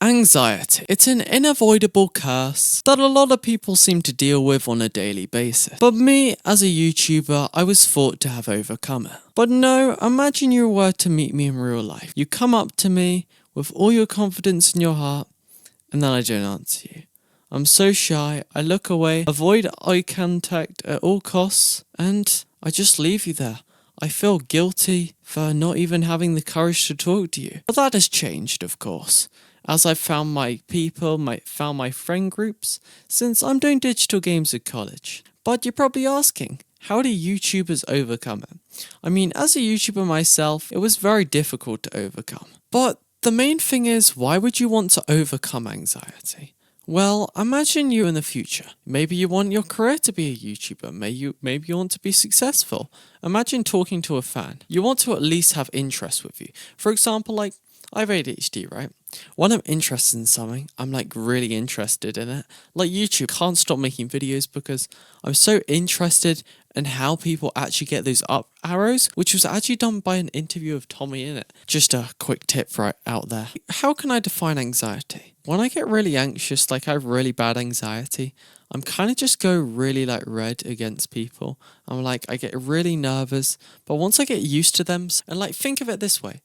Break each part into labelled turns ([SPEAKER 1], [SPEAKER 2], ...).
[SPEAKER 1] Anxiety. It's an unavoidable curse that a lot of people seem to deal with on a daily basis. But me, as a YouTuber, I was thought to have overcome it. But no, imagine you were to meet me in real life. You come up to me with all your confidence in your heart, and then I don't answer you. I'm so shy, I look away, avoid eye contact at all costs, and I just leave you there. I feel guilty for not even having the courage to talk to you. But that has changed, of course, as I've found my people, found my friend groups, since I'm doing digital games at college. But you're probably asking, how do YouTubers overcome it? I mean, as a YouTuber myself, it was very difficult to overcome. But the main thing is, why would you want to overcome anxiety? Well, imagine you in the future. Maybe you want your career to be a YouTuber. Maybe you want to be successful. Imagine talking to a fan. You want to at least have interest with you. For example, like, I have ADHD, right? When I'm interested in something, I'm like really interested in it. Like YouTube, can't stop making videos because I'm so interested in how people actually get those up arrows, which was actually done by an interview of Tommy in it. Just a quick tip right out there. How can I define anxiety? When I get really anxious, like I have really bad anxiety, I'm kind of just go really like red against people. I get really nervous, but once I get used to them, and like think of it this way,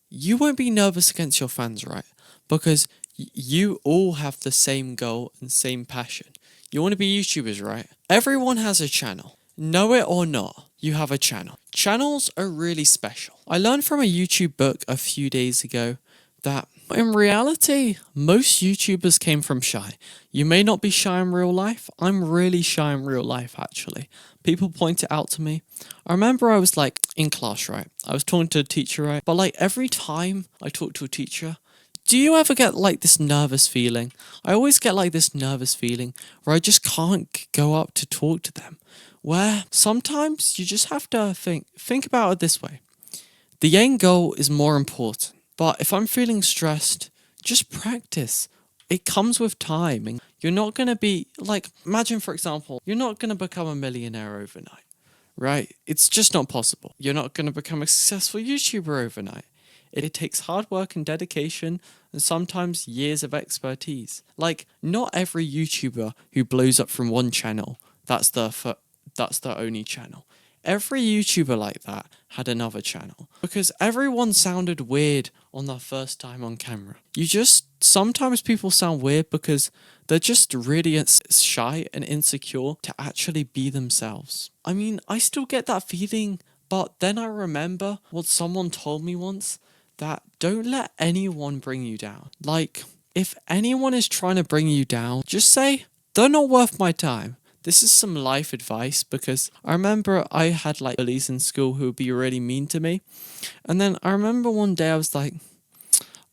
[SPEAKER 1] you won't be nervous against your fans, right? Because you all have the same goal and same passion. You want to be YouTubers, right? Everyone has a channel. Know it or not, you have a channel. Channels are really special. I learned from a YouTube book a few days ago that in reality, most YouTubers came from shy. You may not be shy in real life. I'm really shy in real life, actually. People point it out to me. I remember I was like in class, right? I was talking to a teacher, right? But like every time I talk to a teacher, do you ever get like this nervous feeling? I always get like this nervous feeling where I just can't go up to talk to them. Where sometimes you just have to think about it this way. The end goal is more important. But if I'm feeling stressed, just practice. It comes with time. And you're not going to be like, imagine for example, you're not going to become a millionaire overnight, right? It's just not possible. You're not going to become a successful YouTuber overnight. It takes hard work and dedication and sometimes years of expertise. Like, not every YouTuber who blows up from one channel, that's their only channel. Every YouTuber like that had another channel because everyone sounded weird on their first time on camera. Sometimes people sound weird because they're just really shy and insecure to actually be themselves. I mean, I still get that feeling, but then I remember what someone told me once, that don't let anyone bring you down. Like, if anyone is trying to bring you down, just say, they're not worth my time. This is some life advice because I remember I had like bullies in school who would be really mean to me. And then I remember one day I was like,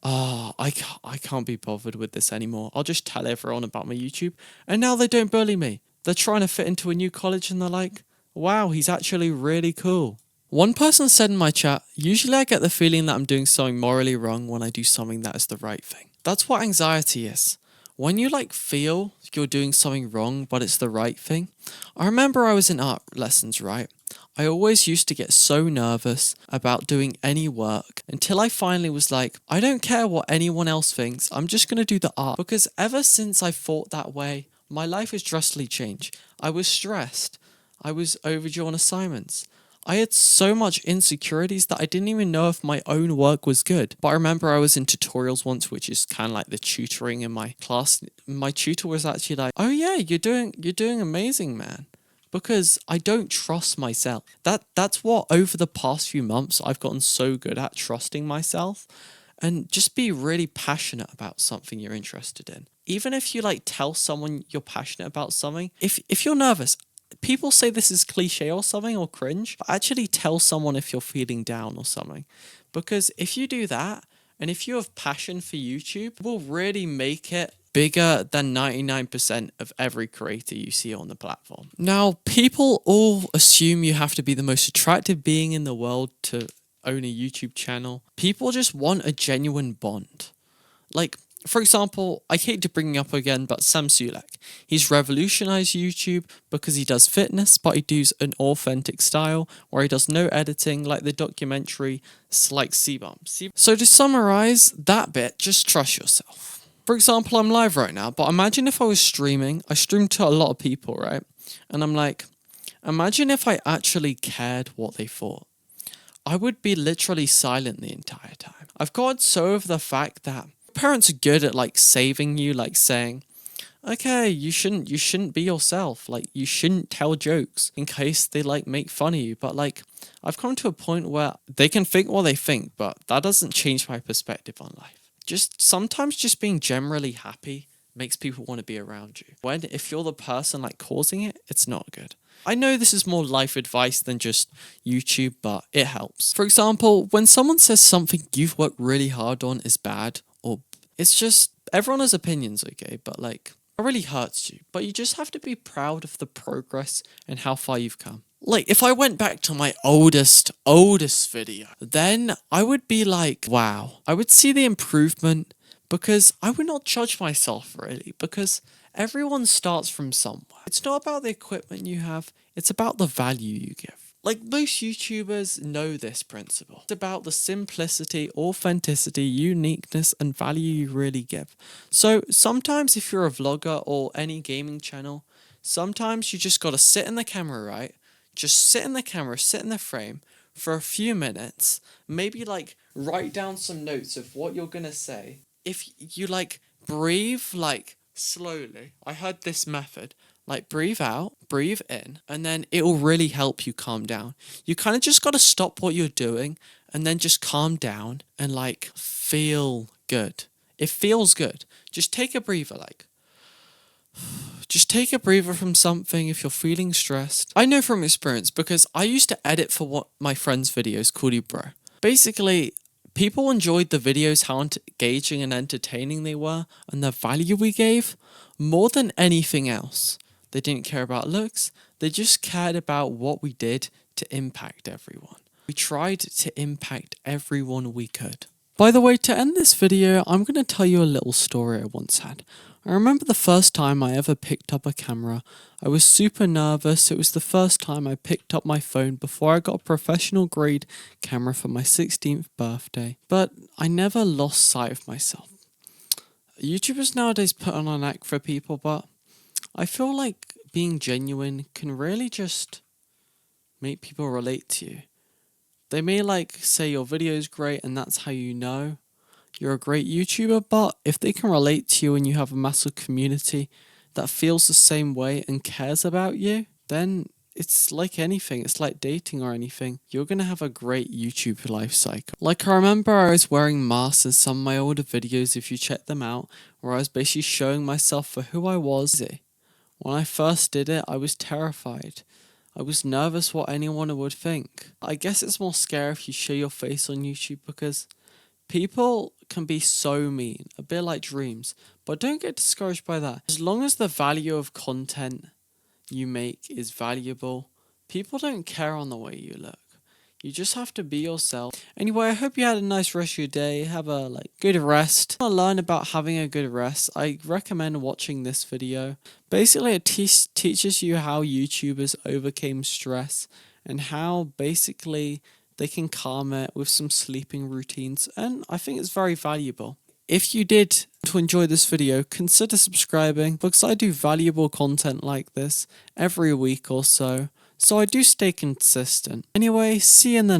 [SPEAKER 1] I can't be bothered with this anymore. I'll just tell everyone about my YouTube. And now they don't bully me. They're trying to fit into a new college and they're like, wow, he's actually really cool. One person said in my chat, usually I get the feeling that I'm doing something morally wrong when I do something that is the right thing. That's what anxiety is. When you like feel you're doing something wrong, but it's the right thing. I remember I was in art lessons, right? I always used to get so nervous about doing any work until I finally was like, I don't care what anyone else thinks. I'm just going to do the art. Because ever since I thought that way, my life has drastically changed. I was stressed. I was overdue on assignments. I had so much insecurities that I didn't even know if my own work was good. But I remember I was in tutorials once, which is kind of like the tutoring in my class. My tutor was actually like, oh yeah, you're doing amazing, man. Because I don't trust myself. That's what over the past few months I've gotten so good at, trusting myself. And just be really passionate about something you're interested in. Even if you like tell someone you're passionate about something, if you're nervous, people say this is cliche or something or cringe, but actually tell someone if you're feeling down or something. Because if you do that, and if you have passion for YouTube, it will really make it bigger than 99% of every creator you see on the platform. Now, people all assume you have to be the most attractive being in the world to own a YouTube channel. People just want a genuine bond. Like, for example, I hate to bring it up again, but Sam Sulek. He's revolutionized YouTube because he does fitness, but he does an authentic style where he does no editing like the documentary like C-Bomb. So to summarize that bit, just trust yourself. For example, I'm live right now, but imagine if I was streaming. I stream to a lot of people, right? And I'm like, imagine if I actually cared what they thought. I would be literally silent the entire time. I've gotten so over the fact that parents are good at like saving you, like saying, okay, you shouldn't be yourself. Like you shouldn't tell jokes in case they like make fun of you. But like I've come to a point where they can think what they think, but that doesn't change my perspective on life. Sometimes just being generally happy makes people want to be around you. When if you're the person like causing it, it's not good. I know this is more life advice than just YouTube, but it helps. For example, when someone says something you've worked really hard on is bad, or it's just everyone has opinions, okay, but like it really hurts you. But you just have to be proud of the progress and how far you've come. Like if I went back to my oldest video, then I would be like, wow. I would see the improvement because I would not judge myself really, because everyone starts from somewhere. It's not about the equipment you have, it's about the value you give. Like most YouTubers know this principle. It's about the simplicity, authenticity, uniqueness, and value you really give. So sometimes if you're a vlogger or any gaming channel, sometimes you just gotta sit in the camera, right? Just sit in the camera, sit in the frame for a few minutes, maybe like write down some notes of what you're gonna say. If you like breathe like slowly, I heard this method, like breathe out, breathe in, and then it will really help you calm down. You kind of just got to stop what you're doing and then just calm down and like feel good. It feels good. Just take a breather, like just take a breather from something if you're feeling stressed. I know from experience because I used to edit for what my friends' videos called you bro. Basically, people enjoyed the videos, how engaging and entertaining they were, and the value we gave more than anything else. They didn't care about looks, they just cared about what we did to impact everyone. We tried to impact everyone we could. By the way, to end this video, I'm going to tell you a little story I once had. I remember the first time I ever picked up a camera. I was super nervous. It was the first time I picked up my phone before I got a professional grade camera for my 16th birthday. But I never lost sight of myself. YouTubers nowadays put on an act for people, but I feel like being genuine can really just make people relate to you. They may like say your video is great and that's how you know you're a great YouTuber, but if they can relate to you and you have a massive community that feels the same way and cares about you, then it's like anything. It's like dating or anything. You're going to have a great YouTube life cycle. Like I remember I was wearing masks in some of my older videos, if you check them out, where I was basically showing myself for who I was. When I first did it, I was terrified. I was nervous what anyone would think. I guess it's more scary if you show your face on YouTube because people can be so mean, a bit like dreams, but don't get discouraged by that. As long as the value of content you make is valuable, people don't care on the way you look. You just have to be yourself. Anyway, I hope you had a nice rest of your day. Have a good rest. If you want to learn about having a good rest, I recommend watching this video. Basically, it teaches you how YouTubers overcame stress and how basically they can calm it with some sleeping routines, and I think it's very valuable. If you did to enjoy this video, consider subscribing because I do valuable content like this every week or so I do stay consistent. Anyway, see you in the next